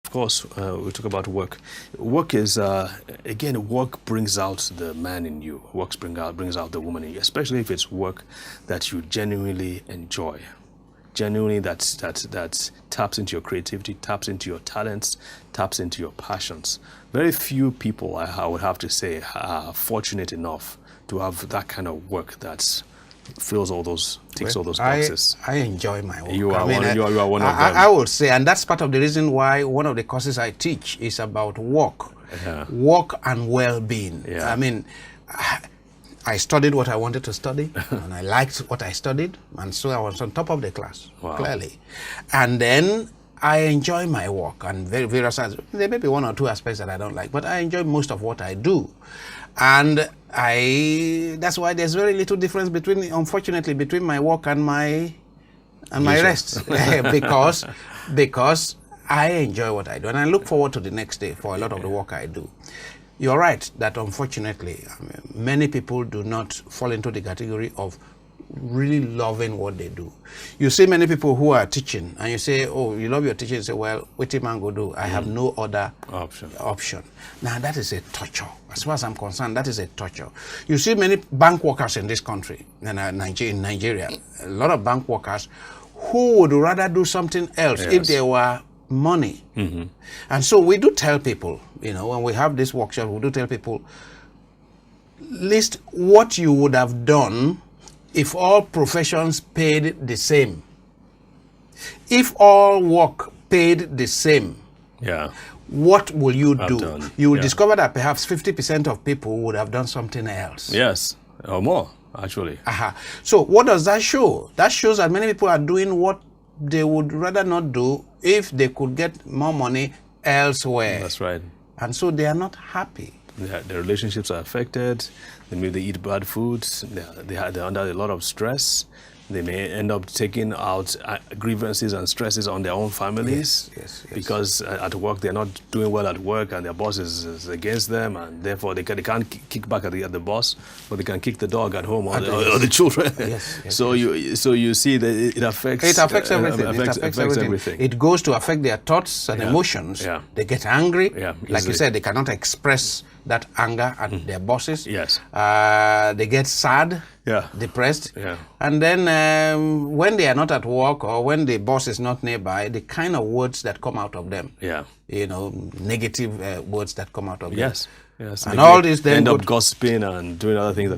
of course, we talk about work. Work is, again, work brings out the man in you. Work brings out the woman in you, especially if it's work that you genuinely enjoy. Genuinely, that taps into your creativity, taps into your talents, taps into your passions. Very few people, I would have to say, are fortunate enough to have that kind of work that fills all those, ticks all those boxes. I enjoy my work. You are one of them. I would say, and that's part of the reason why one of the courses I teach is about work, work and well-being. Yeah. I mean, I studied what I wanted to study, and I liked what I studied, and so I was on top of the class, clearly. And then I enjoy my work, and various times, there may be one or two aspects that I don't like, but I enjoy most of what I do. And that's why there's very little difference between, unfortunately, between my work and my rest, because I enjoy what I do, and I look forward to the next day for a lot of the work I do. You're right that unfortunately, many people do not fall into the category of really loving what they do. You see many people who are teaching, and you say, oh, you love your teaching, you say, well, what am I going to do? I have no other option. Now, that is a torture. As far as I'm concerned, that is a torture. You see many bank workers in this country, in Nigeria, a lot of bank workers who would rather do something else if they were money. And so we do tell people, when we have this workshop, we do tell people, list what you would have done if all professions paid the same. If all work paid the same, what will you do? You will discover that perhaps 50% of people would have done something else. Yes, or more, actually. So what does that show? That shows that many people are doing what they would rather not do if they could get more money elsewhere. That's right. And so they are not happy. Their relationships are affected. Maybe they eat bad foods. They're under a lot of stress. They may end up taking out grievances and stresses on their own families. Yes. Because at work they're not doing well at work, and their boss is against them, and therefore they can't kick back at the boss, but they can kick the dog at home or the children. So you see that it affects. It affects everything. It affects everything. It goes to affect their thoughts and emotions. They get angry. Like you said, they cannot express that anger at their bosses. They get sad, depressed. And then when they are not at work or when the boss is not nearby, the kind of words that come out of them, negative words that come out of them. Yes. And all this then end up gossiping and doing other things.